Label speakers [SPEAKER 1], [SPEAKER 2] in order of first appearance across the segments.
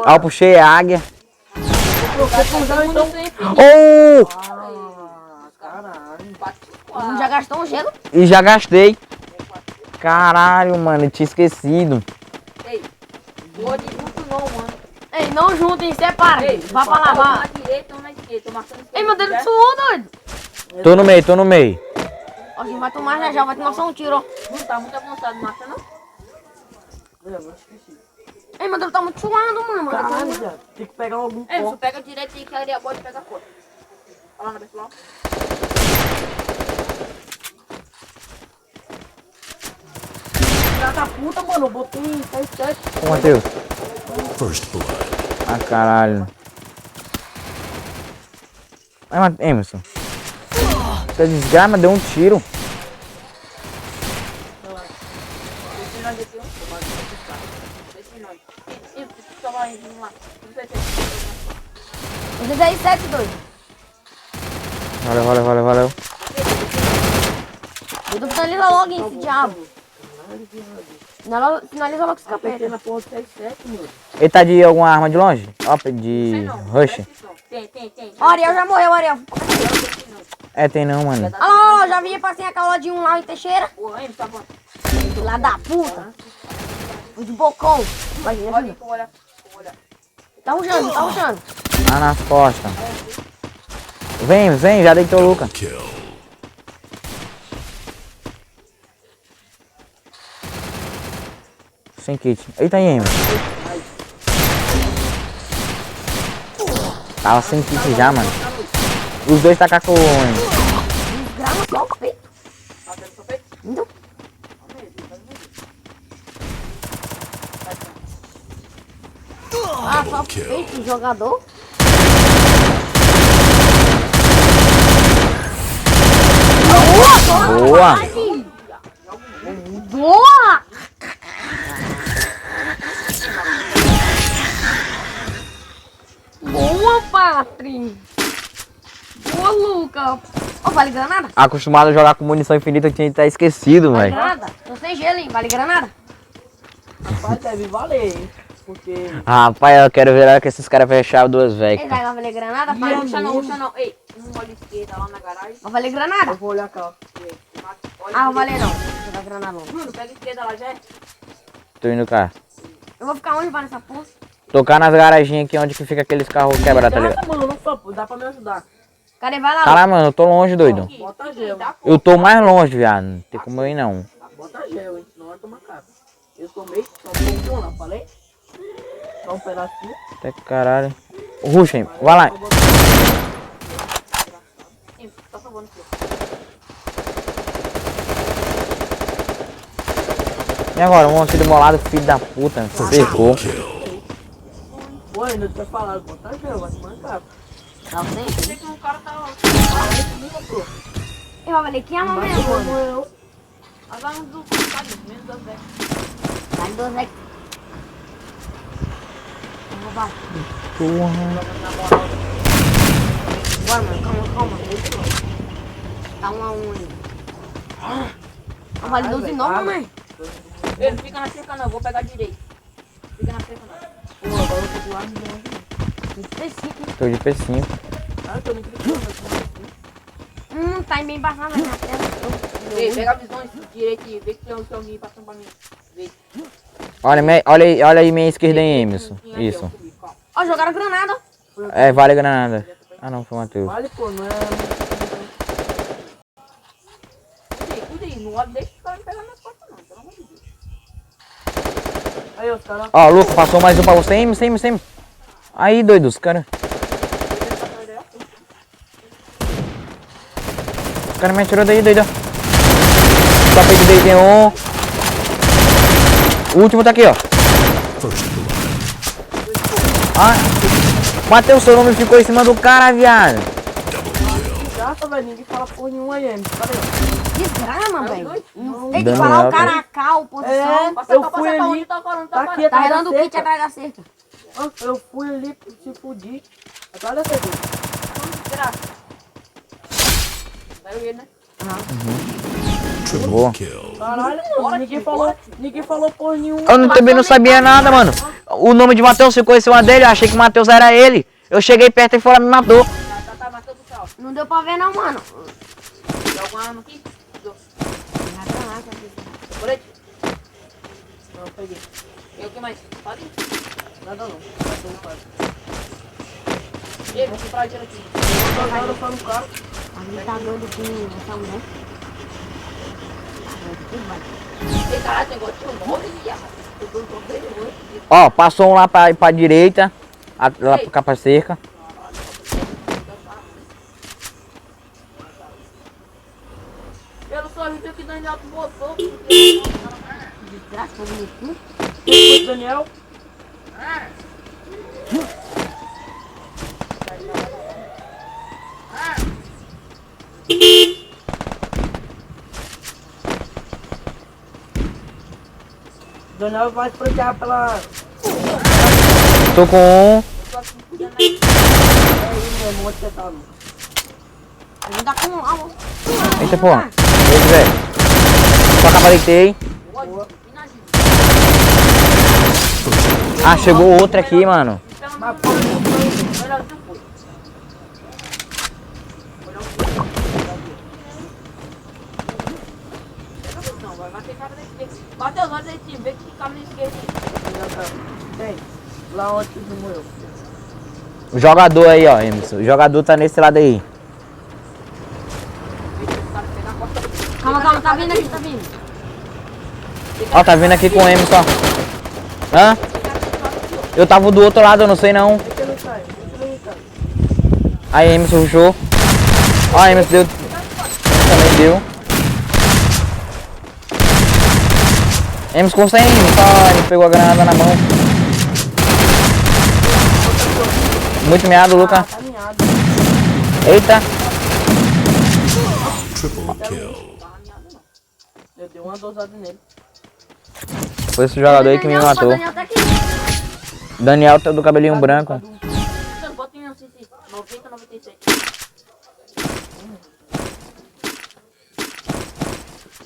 [SPEAKER 1] Ó, eu puxei a águia.
[SPEAKER 2] Oh!
[SPEAKER 3] Caralho. Já gastou um gelo?
[SPEAKER 1] E já gastei. Caralho, mano, eu tinha esquecido.
[SPEAKER 2] Ei, vou de junto não, mano.
[SPEAKER 3] Ei, não juntem, separa.
[SPEAKER 2] Ei,
[SPEAKER 3] Vá pra lavar.
[SPEAKER 2] na direita ou na esquerda? Tô marcando
[SPEAKER 3] Ei, meu dedo suou, doido.
[SPEAKER 1] Tô no meio, tô no meio.
[SPEAKER 3] Ó, a gente vai tomar já, vai tomar só um tiro, ó.
[SPEAKER 2] Não tá muito avançado, marca não?
[SPEAKER 3] Ei, meu dedo tá muito suado, mano.
[SPEAKER 4] Caralho, viado. Tem que pegar algum
[SPEAKER 2] Ei,
[SPEAKER 4] pó.
[SPEAKER 2] você pega direito e que ali a bola e pega a cor. Olha lá na pessoal.
[SPEAKER 4] Filha da puta, mano. Eu botei 7.
[SPEAKER 1] Ô, Matheus.
[SPEAKER 5] First blood.
[SPEAKER 1] Ah, caralho. Ai, Emerson. Você desgrama, deu um tiro.
[SPEAKER 2] Esse nós aqui, ó. Esse nós. Ih, só vai indo lá. Não sei se é.
[SPEAKER 3] 17, doido.
[SPEAKER 1] Valeu.
[SPEAKER 3] Doido, finaliza logo esse diabo. Finaliza logo esse
[SPEAKER 4] Apertei
[SPEAKER 3] capeta.
[SPEAKER 4] na porra 7, mano.
[SPEAKER 1] Ele tá de alguma arma de longe? Ó, de rush?
[SPEAKER 2] Tem.
[SPEAKER 3] Ó, Ariel já morreu, Ariel.
[SPEAKER 1] É, tem não, mano.
[SPEAKER 3] Olha lá, ó, já vinha pra a caula de um lá em Teixeira.
[SPEAKER 2] Ô, Emerson, tá bom.
[SPEAKER 3] Lá da puta. O de bocão. Vai,
[SPEAKER 2] Olha
[SPEAKER 3] ajuda.
[SPEAKER 2] aí, olha.
[SPEAKER 3] Tá rushando.
[SPEAKER 1] Lá nas costas. Vem, já deitou o Luca.
[SPEAKER 5] Kill.
[SPEAKER 1] Sem kit. Eita aí, Emerson. Tava sem kit já, mano. Os dois tacam com o Emerson.
[SPEAKER 3] Grama só o peito.
[SPEAKER 2] Tá vendo seu peito?
[SPEAKER 3] Então, só o peito do jogador.
[SPEAKER 1] Boa!
[SPEAKER 3] Boa! Boa, Patri! Boa, Luca! Ô, vale granada?
[SPEAKER 1] Acostumado a jogar com munição infinita, eu tinha até esquecido,
[SPEAKER 3] Vale
[SPEAKER 1] velho.
[SPEAKER 3] granada? Tô sem gelo, hein? Vale granada?
[SPEAKER 4] Rapaz, deve valer, hein? Porque...
[SPEAKER 1] Rapaz, eu quero ver a hora que esses caras fecharam duas
[SPEAKER 3] Ei,
[SPEAKER 1] vecas.
[SPEAKER 3] vai valer granada, pai?
[SPEAKER 2] Ruxa não. Ei, um olho esquerda lá na garagem.
[SPEAKER 3] Vai valer granada?
[SPEAKER 4] Eu vou olhar cá.
[SPEAKER 2] Olha
[SPEAKER 3] Ah, não
[SPEAKER 2] direito.
[SPEAKER 3] valer não. Não vai granada não.
[SPEAKER 2] Bruno, pega a esquerda lá, já é.
[SPEAKER 1] Tô indo cá.
[SPEAKER 3] Eu vou ficar onde vai nessa porra?
[SPEAKER 1] Tocar nas garaginhas aqui onde que fica aqueles carros quebrados, tá ligado?
[SPEAKER 4] Caraca, mano, não só, dá pra me ajudar.
[SPEAKER 3] Cadê? Vai lá.
[SPEAKER 1] Caralho, mano, eu tô longe, doido.
[SPEAKER 4] Bota gel.
[SPEAKER 1] Eu tô mais longe, viado. Não tem como eu ir, não.
[SPEAKER 4] Bota gel, hein? Senão vai tomar casa. Eu tomei só um pouquinho lá, falei? Só um pedacinho.
[SPEAKER 1] Até que caralho. Ruxem, vai lá.
[SPEAKER 2] Tá salvando aqui.
[SPEAKER 1] E agora, um aqui do meu lado, filho da puta. Ferrou.
[SPEAKER 4] Pô, ainda tinha falado, bota gel, vai tomar casa.
[SPEAKER 3] Não tem.
[SPEAKER 2] Sei que o cara tá lá.
[SPEAKER 3] Eu vou valer que ama mesmo, mano.
[SPEAKER 4] Eu.
[SPEAKER 2] Agora uns do cadê? Menos das 10.
[SPEAKER 3] Vale 12 aqui. Vou roubar.
[SPEAKER 1] Porra.
[SPEAKER 3] Bora, mano. Calma. Muito longe. Tá 1 a 1 ainda. Ah, vale 12 não, mamãe.
[SPEAKER 2] Ei, não fica na cerca não, eu vou pegar direito. Fica na cerca não.
[SPEAKER 4] Pô, agora eu tô do lado de longe.
[SPEAKER 1] Tô de P5.
[SPEAKER 4] Ah, eu tô nem acreditando.
[SPEAKER 3] Tá bem embaixado na minha tela.
[SPEAKER 2] Ei, pega a visão direita e vê que tem alguém passando pra mim. Vê.
[SPEAKER 1] Olha aí minha esquerda aí, Emerson. Isso.
[SPEAKER 3] Ó, jogaram granada.
[SPEAKER 1] É, vale granada. Ah não, foi o Matheus.
[SPEAKER 4] Vale, pô, não é...
[SPEAKER 2] Cuida aí, não olha, deixa os caras me pegar nas costas não, pelo amor de Deus.
[SPEAKER 4] Aí, os caras...
[SPEAKER 1] Ó, Luca, passou mais um pra você. Emerson. Aí, doido, os caras. Os caras me atirou daí, doido. Só peito dele tem um. O último tá aqui, ó.
[SPEAKER 5] First blood.
[SPEAKER 1] Ah, Matheus, seu nome ficou em cima do cara, viado.
[SPEAKER 4] Desgraça, velho, ninguém fala porra nenhuma aí, Emerson. Cadê?
[SPEAKER 3] Desgrama, velho. Tem que
[SPEAKER 1] Dando
[SPEAKER 3] falar o
[SPEAKER 1] up,
[SPEAKER 3] cara a cal, posição.
[SPEAKER 4] É.
[SPEAKER 2] Passa
[SPEAKER 4] Eu
[SPEAKER 2] cá,
[SPEAKER 4] fui
[SPEAKER 2] passa cá,
[SPEAKER 4] ali.
[SPEAKER 2] onde tá falando,
[SPEAKER 4] Tá
[SPEAKER 2] tá
[SPEAKER 4] aqui,
[SPEAKER 2] falando.
[SPEAKER 3] Tá
[SPEAKER 4] atrás da
[SPEAKER 3] redando o kit
[SPEAKER 4] cerca.
[SPEAKER 3] atrás da cerca.
[SPEAKER 4] Ah, eu fui ali, se fudi. Atrás da cerca.
[SPEAKER 2] Desgraça. Vai ver, né?
[SPEAKER 1] Boa.
[SPEAKER 5] Triple kill.
[SPEAKER 4] Caralho, mano, ninguém falou porra nenhuma.
[SPEAKER 1] Eu também não sabia nada, mano. O nome de Matheus ficou em cima dele, eu achei que o Matheus era ele. Eu cheguei perto e foi lá e me matou.
[SPEAKER 2] Tá, Matheus do céu.
[SPEAKER 3] Não deu pra ver não, mano.
[SPEAKER 2] Tem alguma arma aqui? Deu.
[SPEAKER 3] Já tá lá, tá aqui.
[SPEAKER 2] Colete?
[SPEAKER 4] Não, peguei.
[SPEAKER 2] E o que mais? Pode?
[SPEAKER 4] Nada não. Matou o cara.
[SPEAKER 2] Ei, vou comprar dinheiro aqui.
[SPEAKER 4] Jogaram para o carro.
[SPEAKER 3] A gente tá doido com essa mulher. Tá doido que vai.
[SPEAKER 2] Ei, caralho, tem negócio de um monte aqui, rapaz. Eu tô com vergonha.
[SPEAKER 1] Ó, passou um lá pra direita, lá pro capa cerca.
[SPEAKER 2] Pelo sorriso que o Daniel botou.
[SPEAKER 3] Desgraça, todo mundo.
[SPEAKER 4] Foi Daniel. Daniel vai proteger pela...
[SPEAKER 1] Tô com um.
[SPEAKER 4] É ele mesmo, onde você tá, Lucas?
[SPEAKER 3] A gente tá com um alvo.
[SPEAKER 1] Eita porra. Oi, velho. Só capa deitei. Ah, chegou outra aqui, mano.
[SPEAKER 4] Mas pô,
[SPEAKER 2] Olha o teu foi. Não, vai ter cara desse jeito. Matheus, olha esse time, vê que cabe nesse game aí.
[SPEAKER 4] tem. Lá onde você morreu.
[SPEAKER 1] O jogador aí, ó, Emerson. O jogador tá nesse lado aí.
[SPEAKER 3] Calma, calma, tá vindo aqui, tá vindo.
[SPEAKER 1] Ó, tá vindo aqui com o Emerson, ó. Hã? Eu tava do outro lado, eu não sei não.
[SPEAKER 4] Deixa ele sair, deixa ele sair.
[SPEAKER 1] Aí, Emerson rushou. Ó, Emerson deu. Também deu. Emerson ficou sem, só ele pegou a granada na mão. Muito meado, Luca.
[SPEAKER 4] Tá alinhado.
[SPEAKER 1] Eita.
[SPEAKER 5] Triple kill.
[SPEAKER 4] Eu dei uma dosada nele.
[SPEAKER 1] Foi esse jogador aí que me matou.
[SPEAKER 3] Daniel tá aqui.
[SPEAKER 1] Daniel tá do cabelinho branco.
[SPEAKER 2] Matheus, bota em meu CC. 90, 97.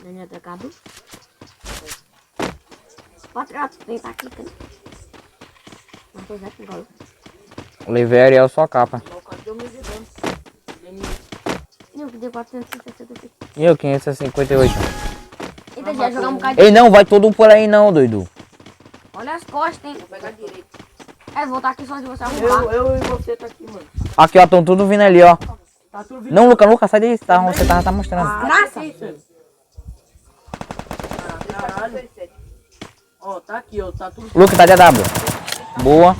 [SPEAKER 3] Daniel tá cabo. Patriota, vem pra aqui, cara. Matheus é igual.
[SPEAKER 1] Levei Ariel só capa.
[SPEAKER 4] O cara deu 1.000 de dano.
[SPEAKER 3] Eu que deu 466.
[SPEAKER 1] E eu, 558.
[SPEAKER 3] Eita, já jogar um bocado de...
[SPEAKER 1] Ei, não, vai todo por aí não, doido.
[SPEAKER 3] Olha as costas, hein.
[SPEAKER 2] Vou pegar direito.
[SPEAKER 3] É, voltar aqui só de você arrumar.
[SPEAKER 4] Eu e você tá aqui, mano.
[SPEAKER 1] Aqui, ó, tão tudo vindo ali, ó.
[SPEAKER 4] Tá tudo vindo.
[SPEAKER 1] Não, Luca, sai daí. Você tá mostrando.
[SPEAKER 3] Graça.
[SPEAKER 4] Caralho. Ó, tá aqui, ó. Tá tudo...
[SPEAKER 1] Luca, tá de AW. Boa.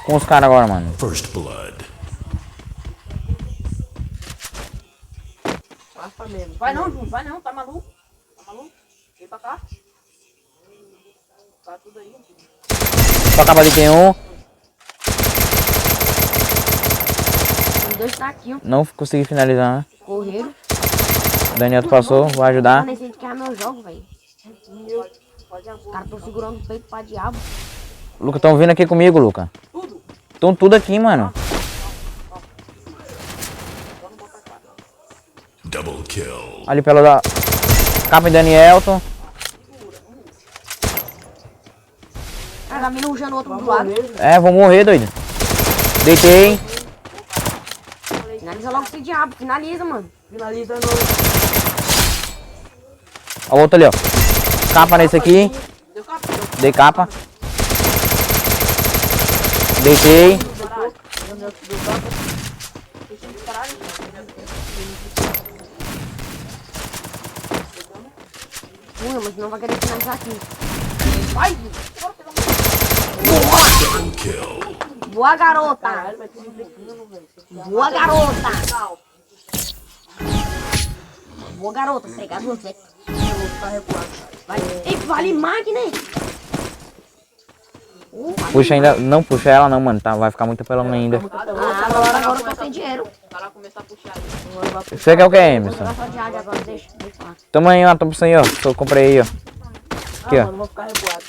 [SPEAKER 1] Com os caras agora, mano.
[SPEAKER 5] First blood.
[SPEAKER 4] Passa mesmo.
[SPEAKER 2] Vai não, Júnior, vai não, tá maluco? Tá maluco? Vem pra cá. Tá tudo aí.
[SPEAKER 1] Só capa de quem um.
[SPEAKER 3] Os dois tá aqui, ó.
[SPEAKER 1] Não consegui finalizar, né?
[SPEAKER 3] Correram.
[SPEAKER 1] Daniel passou, vou ajudar.
[SPEAKER 3] Mano, esse gente quer meu jogo, velho. Os caras tão segurando o peito pra diabo.
[SPEAKER 1] Luca, tão vindo aqui comigo, Luca.
[SPEAKER 2] Tudo.
[SPEAKER 1] Tão tudo aqui, mano.
[SPEAKER 5] Double kill.
[SPEAKER 1] Ali pela da... Capa em Danielton.
[SPEAKER 3] Cara, tá me rushando o outro do lado.
[SPEAKER 1] É, vou morrer, doido. Deitei.
[SPEAKER 3] Finaliza logo esse diabo, finaliza, mano.
[SPEAKER 4] Finaliza no...
[SPEAKER 1] Ó, o outro ali, ó. Capa nesse aqui.
[SPEAKER 2] Deu capa.
[SPEAKER 1] Dei capa. Deitei.
[SPEAKER 3] Mas não vai querer finalizar aqui.
[SPEAKER 2] Vai,
[SPEAKER 5] Double kill.
[SPEAKER 3] Boa, garota. Boa, garota. Boa, garota. Obrigado, você. Vai. Ei, vale máquina, hein?
[SPEAKER 1] Puxa ainda. Não puxa ela não, mano. Tá, vai ficar muito pelão ainda.
[SPEAKER 3] Agora eu tô sem dinheiro.
[SPEAKER 2] O cara começar a puxar aí.
[SPEAKER 1] Você quer o que, Emerson?
[SPEAKER 3] Vou só de área agora, deixa lá.
[SPEAKER 1] Toma aí, ó. Toma isso aí, ó. Eu comprei aí, ó. Aqui, ó.
[SPEAKER 4] Mano, vou ficar revoado.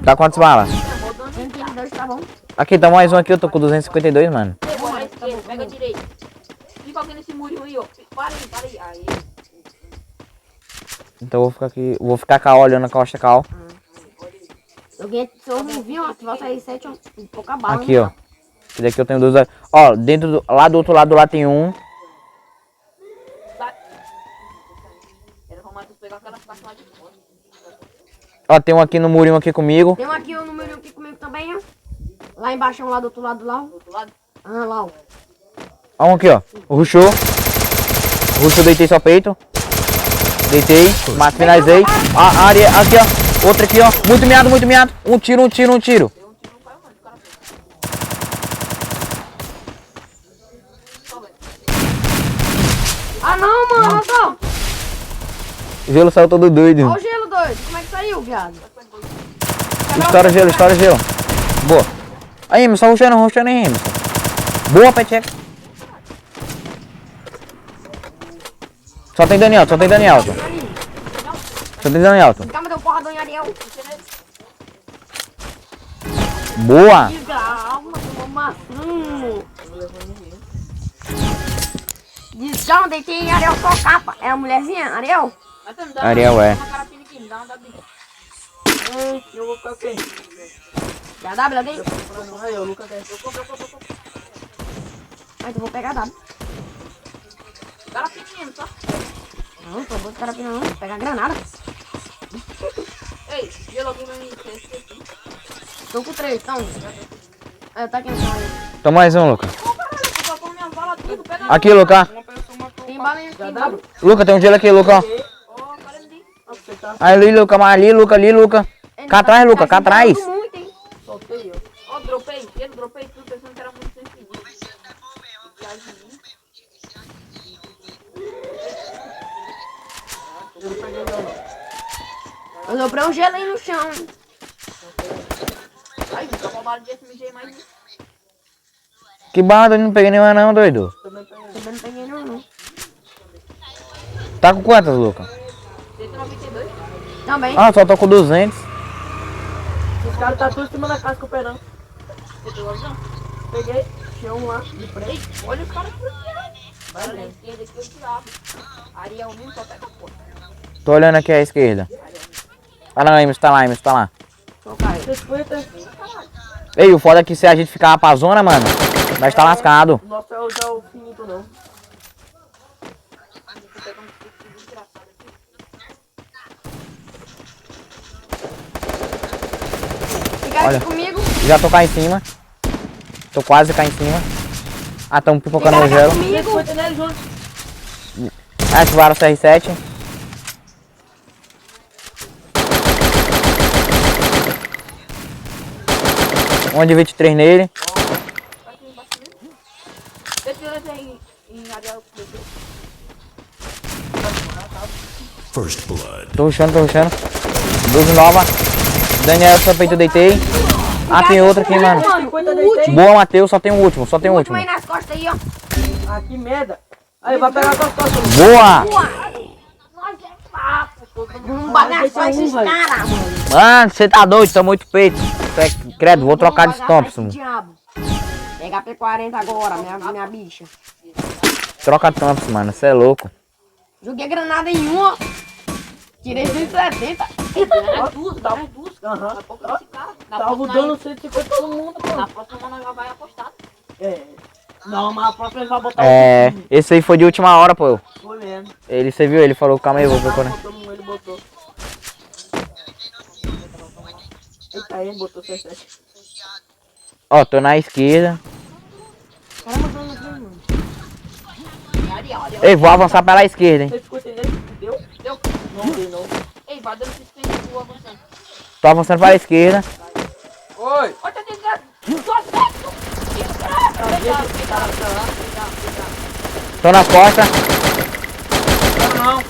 [SPEAKER 1] Dá quantas balas?
[SPEAKER 3] 132, tá bom?
[SPEAKER 1] Aqui, dá mais um aqui. Eu tô com 252, mano.
[SPEAKER 2] Pegou a esquerda, pega a direita. Fica alguém nesse murinho aí, ó. Para aí, para aí. Aí.
[SPEAKER 1] Então eu vou ficar aqui. Vou ficar cá olhando a costa cal.
[SPEAKER 3] Se eu não vi, ó, se você aí 7, pouca bala.
[SPEAKER 1] Aqui, ó. Esse daqui eu tenho 2. Ó, dentro do. Lá do outro lado lá tem um.
[SPEAKER 2] Era pra Matheus pegar aquela faixa lá de fora.
[SPEAKER 1] Ó, tem um aqui no murinho aqui comigo.
[SPEAKER 3] Tem um aqui, o número aqui comigo também, ó. Lá embaixo, lá do outro lado lá.
[SPEAKER 2] Do outro lado.
[SPEAKER 3] Ah, lá, ó.
[SPEAKER 1] Ó, um aqui, ó. Rushou. Rushou, deitei só peito. Deitei. Mas finalizei. A área. Aqui, ó. Outra aqui, ó. Muito miado, muito miado. Um tiro, um tiro, um tiro.
[SPEAKER 2] Deu um tiro no pai, mano. O cara fez. Só, velho.
[SPEAKER 3] Ah, não, mano, olha só.
[SPEAKER 1] O gelo saiu todo doido.
[SPEAKER 3] Olha o gelo, doido. Como é que saiu, viado?
[SPEAKER 1] Estoura gelo, estoura gelo. Boa. Aí, Emerson, rushando aí, Emerson. Boa, peteca. Só tem Daniel, só tem Daniel. Só tem Daniel.
[SPEAKER 3] Calma, deu porradão em Ariel.
[SPEAKER 1] Boa.
[SPEAKER 3] Calma, tomou maçã. Descalma, deitei em Ariel só capa. É a mulherzinha, Ariel?
[SPEAKER 2] Matheus, me dá
[SPEAKER 1] Ariel,
[SPEAKER 2] uma,
[SPEAKER 1] é.
[SPEAKER 2] uma carapina aqui, me dá uma dadinha.
[SPEAKER 4] Eu vou ficar quem?
[SPEAKER 3] Já dá, alguém?
[SPEAKER 4] Aí, o Lucas quer.
[SPEAKER 3] Mas eu vou pegar W.
[SPEAKER 2] Carapininha, só.
[SPEAKER 3] Não, tô bom de carapina não. Vou pegar granada.
[SPEAKER 2] Ei, gelo aqui vai me
[SPEAKER 3] Tô com 3, então. É, tá aqui no chão aí.
[SPEAKER 1] Toma mais um, Luca.
[SPEAKER 2] Ô, caralho, eu tô com minhas balas tudo. Pega
[SPEAKER 1] Aqui, Luca.
[SPEAKER 4] Uma pessoa matou.
[SPEAKER 3] Tem balinha aqui,
[SPEAKER 4] Já
[SPEAKER 3] tem
[SPEAKER 4] dá?
[SPEAKER 3] bala.
[SPEAKER 1] Luca, tem um gelo aqui, Luca.
[SPEAKER 2] Ô, cara, me
[SPEAKER 4] Você tá.
[SPEAKER 1] Ali, Luca, mas ali, Luca. Cá atrás, Luca, cá atrás.
[SPEAKER 3] Muito, hein?
[SPEAKER 4] Soltei, ó.
[SPEAKER 2] Ó, dropei tudo pensando que era muito sensível.
[SPEAKER 4] Eu não peguei não.
[SPEAKER 3] Eu dobrei um gelo aí no chão.
[SPEAKER 2] Ai, fica uma bala de SMG mais.
[SPEAKER 1] Que barra, eu não peguei nenhuma não, doido.
[SPEAKER 4] Também peguei.
[SPEAKER 3] Também não peguei não.
[SPEAKER 1] Tá com quantas, Luca?
[SPEAKER 2] 192.
[SPEAKER 3] Também.
[SPEAKER 1] Ah, só tô com 200.
[SPEAKER 4] Os caras tá tudo em cima da casa cooperando.
[SPEAKER 2] Você pegou a visão?
[SPEAKER 4] Peguei, tinha um lá de frente.
[SPEAKER 2] Ei, olha os caras por aqui, né?
[SPEAKER 4] Vai
[SPEAKER 2] Olha na
[SPEAKER 4] mesmo.
[SPEAKER 2] esquerda aqui, eu tirava. Ariel mesmo só pega a porra.
[SPEAKER 1] Tô olhando aqui à esquerda. Ah não, Emerson, tá lá, Emerson, tá lá.
[SPEAKER 3] Só caiu.
[SPEAKER 4] 50.
[SPEAKER 1] Ei, o foda é que se a gente ficar pra zona, mano, nós tá lascado.
[SPEAKER 4] Nossa, é já o finito não.
[SPEAKER 2] Você pega um tipo desgraçado aqui.
[SPEAKER 3] Fica
[SPEAKER 1] Olha.
[SPEAKER 3] aqui comigo.
[SPEAKER 1] Já tô cá em cima. Tô quase cá em cima. Ah, tamo pipocando no
[SPEAKER 3] Fica
[SPEAKER 1] gelo.
[SPEAKER 3] comigo.
[SPEAKER 4] 50 nele, Júnior.
[SPEAKER 1] Ativaram o CR7. Um de 23 nele.
[SPEAKER 2] Deixa eu ver em Ariel.
[SPEAKER 5] First blood.
[SPEAKER 1] Tô rushando, tô rushando. 12 nova. Daniel, só peito, deitei. Ah, tem outro aqui, mano.
[SPEAKER 4] 50 deitei.
[SPEAKER 1] Boa, Matheus, só tem um último, só tem um
[SPEAKER 3] Último
[SPEAKER 1] último.
[SPEAKER 3] aí nas costas aí, ó.
[SPEAKER 4] Ah, que merda. Aí, vai pegar com as costas.
[SPEAKER 1] Boa!
[SPEAKER 2] Nós é papo,
[SPEAKER 3] Vamos bagaçar esses caras, mano.
[SPEAKER 1] Mano, você tá doido, tá muito peito. Credo, vou trocar de
[SPEAKER 3] Vamos bagaçar
[SPEAKER 1] Thompson.
[SPEAKER 3] esse diabo. Pega a P40 agora, minha bicha.
[SPEAKER 1] Troca Thompson, mano, você é louco.
[SPEAKER 3] Joguei a granada em um, ó. Tirei 170.
[SPEAKER 2] É duas, dá um duas.
[SPEAKER 4] Aham.
[SPEAKER 2] Daqui a pouco esse cara. Na
[SPEAKER 4] Tava
[SPEAKER 2] próxima,
[SPEAKER 4] dando 150 todo mundo, pô.
[SPEAKER 2] na próxima nós já vai apostar.
[SPEAKER 4] É. Não, mas a próxima ele vai botar
[SPEAKER 1] É,
[SPEAKER 4] o time.
[SPEAKER 1] esse aí foi de última hora, pô.
[SPEAKER 4] Foi mesmo.
[SPEAKER 1] Ele, você viu, ele falou, calma aí, eu vou procurar.
[SPEAKER 4] Ele botou. Eita, aí ele botou 67.
[SPEAKER 1] Ó, tô na esquerda.
[SPEAKER 3] Caramba, tô no mano.
[SPEAKER 2] Ariel.
[SPEAKER 1] Ei, vou avançar pela esquerda, hein.
[SPEAKER 4] 150 nele, deu?
[SPEAKER 2] Deu.
[SPEAKER 4] Não deu, não.
[SPEAKER 2] Ei, vai dando assistência pro avançando.
[SPEAKER 1] Tô avançando pela esquerda.
[SPEAKER 4] Oi!
[SPEAKER 2] Olha, tem desgraça. Só certo. Desgraça. Cuidado.
[SPEAKER 1] Tô nas costas.
[SPEAKER 4] Não,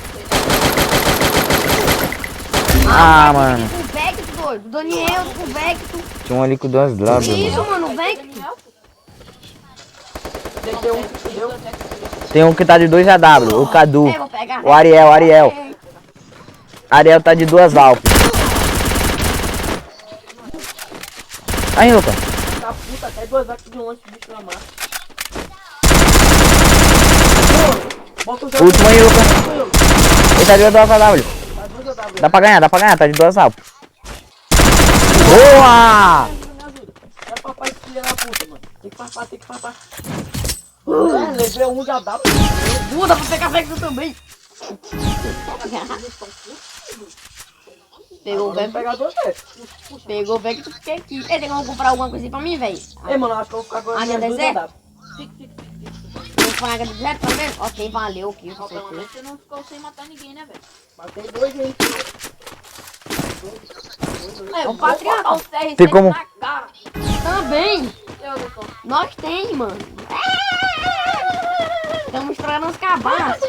[SPEAKER 1] Ah, mano.
[SPEAKER 3] Com o Vecto, doido. Daniel com o Vecto.
[SPEAKER 1] Tinha um ali com 2 drogas, mano.
[SPEAKER 3] Isso, mano, o Vecto.
[SPEAKER 4] deitei um, deu?
[SPEAKER 1] Tem um que tá de 2 AW, o Cadu.
[SPEAKER 3] É, vou pegar.
[SPEAKER 1] O Ariel. Ariel tá de 2 Alp. Aí, Lucas.
[SPEAKER 4] Tá puta, até 2 aqui de longe, bicho na massa. Bota o
[SPEAKER 1] O último aí, Lucas. Ele tá de 2 AW. Dá pra ganhar, tá de 2 alpes. Boa!
[SPEAKER 4] Me ajuda. É papai filha da puta, mano. Tem que farpar. Levei um, já dá.
[SPEAKER 3] Dá pra pegar Vector também. Pegou o
[SPEAKER 4] Vamos
[SPEAKER 3] Vector.
[SPEAKER 4] pegar 2 vezes.
[SPEAKER 3] Pegou o Vector porque aqui. Ei, tem como comprar alguma coisa pra mim, velho?
[SPEAKER 4] Ei, mano, eu acho que eu vou ficar com
[SPEAKER 3] Ah,
[SPEAKER 4] as
[SPEAKER 3] não,
[SPEAKER 4] duas
[SPEAKER 3] deserto?
[SPEAKER 4] já dá.
[SPEAKER 3] Vou pagar do zero também? Ok, valeu, ok, com
[SPEAKER 2] Pelo
[SPEAKER 3] certeza.
[SPEAKER 2] menos você não ficou sem matar ninguém, né, velho?
[SPEAKER 4] Matei 2, hein.
[SPEAKER 3] É, o patriota.
[SPEAKER 2] O CR
[SPEAKER 1] Tem como-
[SPEAKER 2] na cara.
[SPEAKER 3] Também.
[SPEAKER 2] Eu, doutor.
[SPEAKER 3] Nós tem, mano. Estamos estourando os cabaços.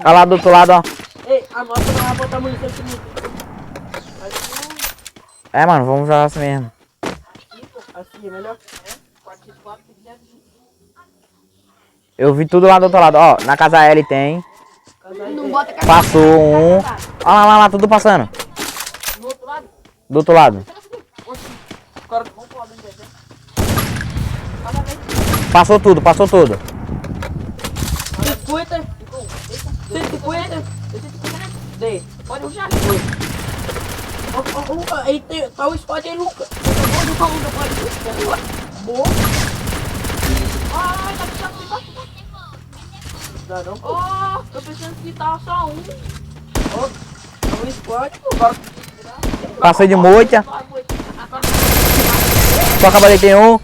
[SPEAKER 1] Olha lá do outro lado, ó.
[SPEAKER 4] Ei, a nossa não vai botar munição aqui no...
[SPEAKER 1] É, mano, vamos jogar assim mesmo.
[SPEAKER 4] Assim, é melhor.
[SPEAKER 2] 44, se quiser vir.
[SPEAKER 1] Eu vi tudo lá do outro lado, ó. Na casa L tem.
[SPEAKER 3] Não bota cabeça.
[SPEAKER 1] Passou um. Olha lá, tudo passando.
[SPEAKER 2] No outro lado,
[SPEAKER 1] Do outro lado.
[SPEAKER 4] Agora,
[SPEAKER 2] vamos pular dentro desse, né? Cada vez que
[SPEAKER 1] Passou tudo.
[SPEAKER 4] 50. 150. Dei.
[SPEAKER 2] pode puxar.
[SPEAKER 4] Aí tem, tá o spot aí, Lucas. Boa.
[SPEAKER 2] Ai, tá puxando.
[SPEAKER 4] Dá não, pô.
[SPEAKER 2] Oh, tô pensando que tava só um.
[SPEAKER 4] Tá o spot, pô. Agora,
[SPEAKER 1] Passei de moita. Só acabei tem um.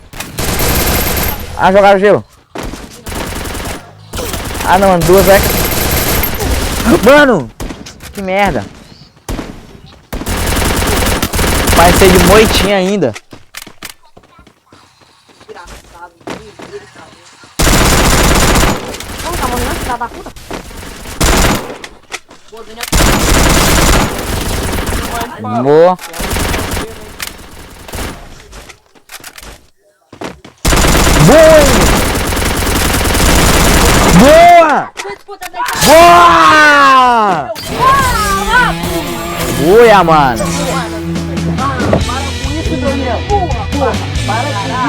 [SPEAKER 1] Ah, jogaram gelo. Ah, não, 2 é. Mano! Que merda. Passei de moitinha ainda.
[SPEAKER 3] Vamos tá morrendo, filha da puta.
[SPEAKER 1] Boa. Boa! Boa! Boa, mano.
[SPEAKER 4] para com isso, Daniel. Para com